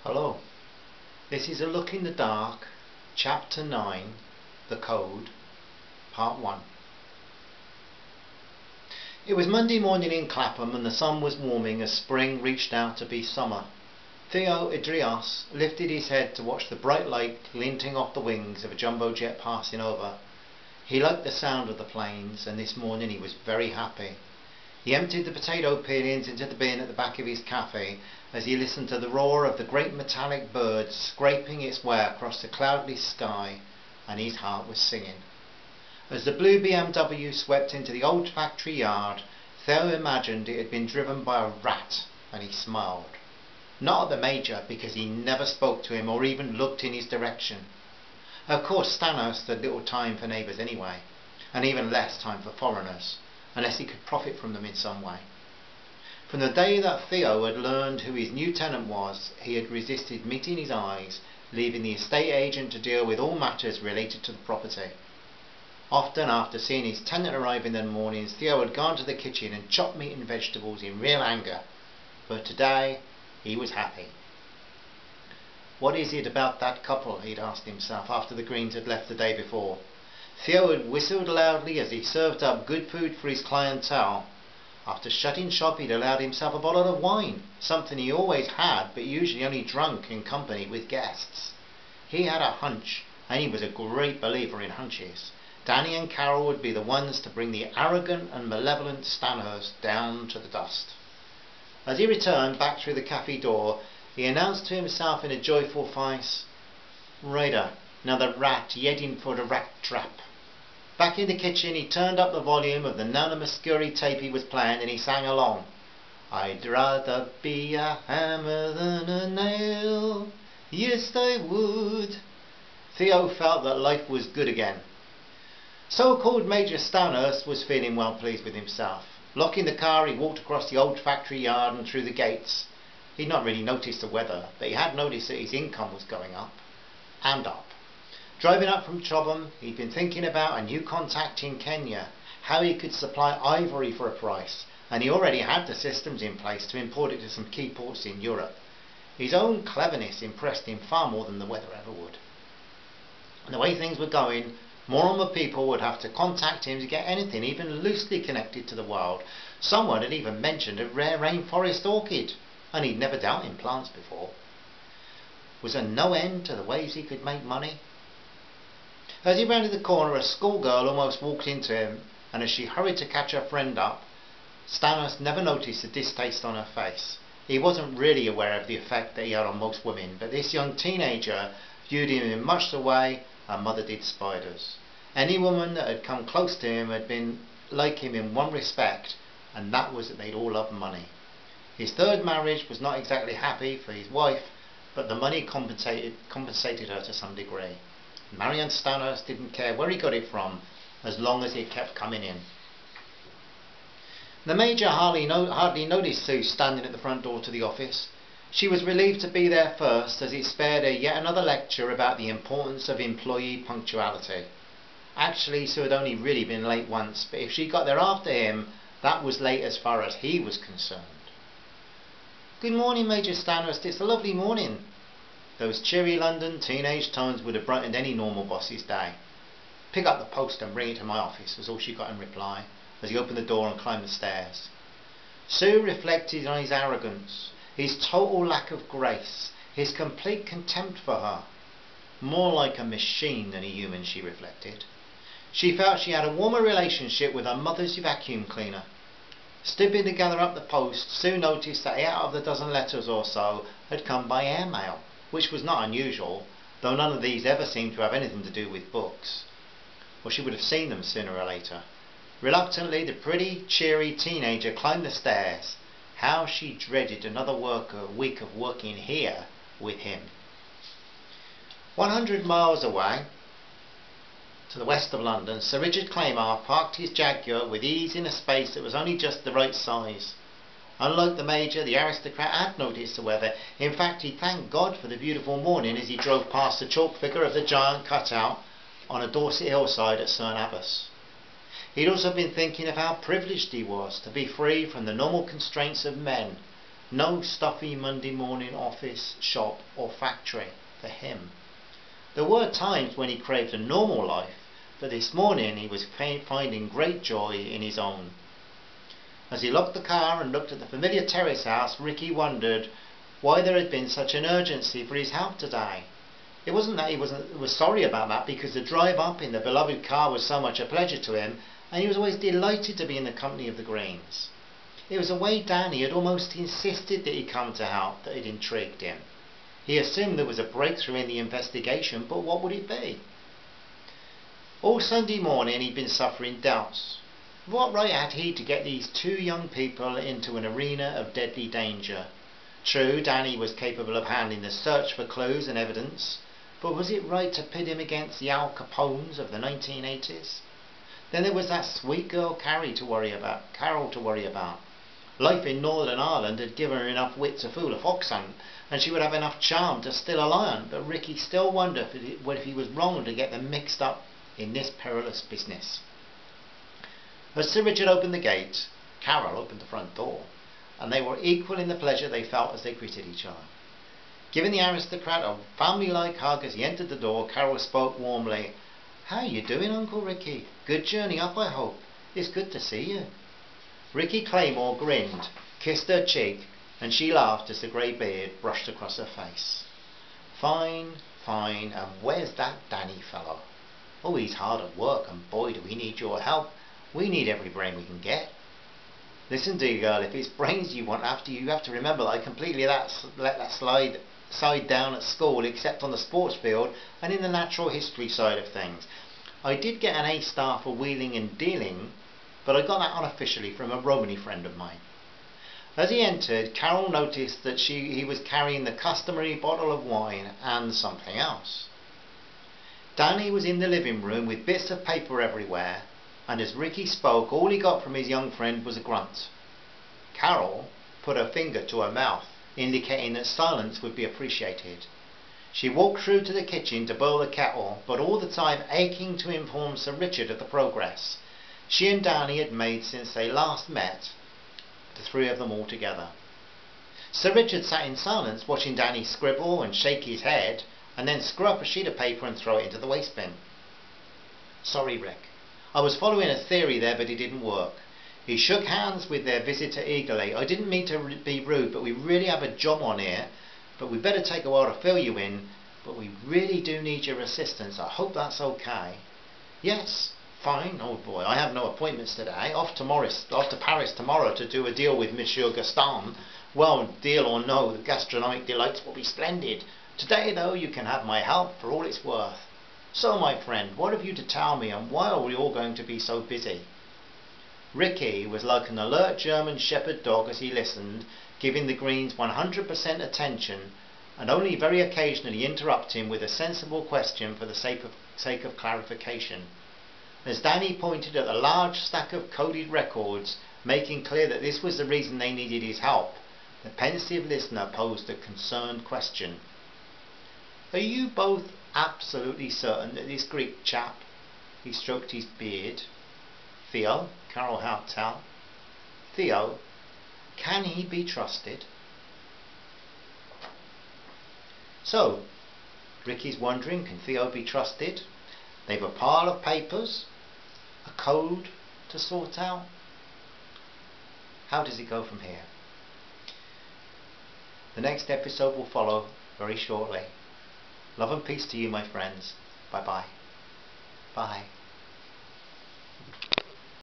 Hello, this is A Look in the Dark, Chapter 9, The Code, Part 1. It was Monday morning in Clapham and the sun was warming as spring reached out to be summer. Theo Idrios lifted his head to watch the bright light glinting off the wings of a jumbo jet passing over. He liked the sound of the planes, and this morning he was very happy. He emptied the potato peelings into the bin at the back of his cafe as he listened to the roar of the great metallic bird scraping its way across the cloudless sky, and his heart was singing. As the blue BMW swept into the old factory yard, Theo imagined it had been driven by a rat, and he smiled. Not at the Major, because he never spoke to him or even looked in his direction. Of course Stanhurst had little time for neighbours anyway, and even less time for foreigners, unless he could profit from them in some way. From the day that Theo had learned who his new tenant was, he had resisted meeting his eyes, leaving the estate agent to deal with all matters related to the property. Often after seeing his tenant arrive in the mornings, Theo had gone to the kitchen and chopped meat and vegetables in real anger, but today he was happy. What is it about that couple, he'd asked himself after the Greens had left the day before. Theo had whistled loudly as he served up good food for his clientele. After shutting shop he'd allowed himself a bottle of wine, something he always had but usually only drunk in company with guests. He had a hunch, and he was a great believer in hunches. Danny and Carol would be the ones to bring the arrogant and malevolent Stanhurst down to the dust. As he returned back through the cafe door, he announced to himself in a joyful voice, "Righter, now the rat heading for the rat trap." Back in the kitchen he turned up the volume of the Nana Muscuri tape he was playing and he sang along. "I'd rather be a hammer than a nail, yes I would." Theo felt that life was good again. So-called Major Stanhurst was feeling well pleased with himself. Locking the car, he walked across the old factory yard and through the gates. He'd not really noticed the weather, but he had noticed that his income was going up and up. Driving up from Chobham, he'd been thinking about a new contact in Kenya, how he could supply ivory for a price, and he already had the systems in place to import it to some key ports in Europe. His own cleverness impressed him far more than the weather ever would. And the way things were going, more and more people would have to contact him to get anything even loosely connected to the world. Someone had even mentioned a rare rainforest orchid, and he'd never dealt in plants before. Was there no end to the ways he could make money? As he rounded the corner, a schoolgirl almost walked into him, and as she hurried to catch her friend up, Stanhurst never noticed the distaste on her face. He wasn't really aware of the effect that he had on most women, but this young teenager viewed him in much the way her mother did spiders. Any woman that had come close to him had been like him in one respect, and that was that they'd all loved money. His third marriage was not exactly happy for his wife, but the money compensated her to some degree. Marianne Stanhurst didn't care where he got it from, as long as it kept coming in. The Major hardly noticed Sue standing at the front door to the office. She was relieved to be there first, as it spared her yet another lecture about the importance of employee punctuality. Actually, Sue had only really been late once, but if she got there after him, that was late as far as he was concerned. "Good morning, Major Stanhurst, it's a lovely morning." Those cheery London teenage tones would have brightened any normal boss's day. "Pick up the post and bring it to my office," was all she got in reply, as he opened the door and climbed the stairs. Sue reflected on his arrogance, his total lack of grace, his complete contempt for her. More like a machine than a human, she reflected. She felt she had a warmer relationship with her mother's vacuum cleaner. Stooping to gather up the post, Sue noticed that 8 out of the dozen letters or so had come by airmail, which was not unusual, though none of these ever seemed to have anything to do with books. Or she would have seen them sooner or later. Reluctantly, the pretty, cheery teenager climbed the stairs. How she dreaded another week of working here with him. 100 miles away, to the west of London, Sir Ricky Claymore parked his Jaguar with ease in a space that was only just the right size. Unlike the Major, the aristocrat had noticed the weather. In fact, he thanked God for the beautiful morning as he drove past the chalk figure of the giant cutout on a Dorset hillside at St Abbas. He'd also been thinking of how privileged he was to be free from the normal constraints of men, No stuffy Monday morning office, shop or factory for him. There were times when he craved a normal life, but this morning he was finding great joy in his own. As he locked the car and looked at the familiar terrace house, Ricky wondered why there had been such an urgency for his help today. It wasn't that he was sorry about that, because the drive up in the beloved car was so much a pleasure to him, and he was always delighted to be in the company of the Greenes. It was the way Danny had almost insisted that he come to help that had intrigued him. He assumed there was a breakthrough in the investigation, but what would it be? All Sunday morning he'd been suffering doubts. What right had he to get these two young people into an arena of deadly danger? True, Danny was capable of handling the search for clues and evidence, but was it right to pit him against the Al Capones of the 1980s? Then there was that sweet girl Carol to worry about. Life in Northern Ireland had given her enough wit to fool a fox hunt, and she would have enough charm to still a lion, but Ricky still wondered if he was wrong to get them mixed up in this perilous business. As Sir Richard opened the gate, Carol opened the front door, and they were equal in the pleasure they felt as they greeted each other. Giving the aristocrat a family-like hug as he entered the door, Carol spoke warmly. "How you doing, Uncle Ricky? Good journey up, I hope. It's good to see you." Ricky Claymore grinned, kissed her cheek, and she laughed as the grey beard brushed across her face. "Fine, fine, and where's that Danny fellow? Oh, he's hard at work, and boy do we need your help. We need every brain we can get." "Listen, dear girl, if it's brains you want after you have to remember that I completely let that side down at school, except on the sports field and in the natural history side of things. I did get an A-star for wheeling and dealing, but I got that unofficially from a Romany friend of mine." As he entered, Carol noticed that he was carrying the customary bottle of wine and something else. Danny was in the living room with bits of paper everywhere, and as Ricky spoke, all he got from his young friend was a grunt. Carol put her finger to her mouth, indicating that silence would be appreciated. She walked through to the kitchen to boil the kettle, but all the time aching to inform Sir Richard of the progress she and Danny had made since they last met, the three of them all together. Sir Richard sat in silence, watching Danny scribble and shake his head, and then screw up a sheet of paper and throw it into the waste bin. "Sorry, Rick. I was following a theory there, but it didn't work." He shook hands with their visitor eagerly. "I didn't mean to be rude, but we really have a job on here, but we better take a while to fill you in, but we really do need your assistance. I hope that's okay." "Yes, fine, old boy. I have no appointments today. Off to Paris tomorrow to do a deal with Monsieur Gaston. Well, deal or no, the gastronomic delights will be splendid. Today, though, you can have my help for all it's worth. So, my friend, what have you to tell me, and why are we all going to be so busy?" Ricky was like an alert German shepherd dog as he listened, giving the Greenes 100% attention, and only very occasionally interrupting with a sensible question for the sake of clarification. As Danny pointed at the large stack of coded records, making clear that this was the reason they needed his help, the pensive listener posed a concerned question. "Are you both absolutely certain that this Greek chap," he stroked his beard, "Theo," Carol helped tell, "Theo, can he be trusted?" So, Ricky's wondering, can Theo be trusted? They've a pile of papers, a code to sort out. How does it go from here? The next episode will follow very shortly. Love and peace to you, my friends. Bye-bye. Bye.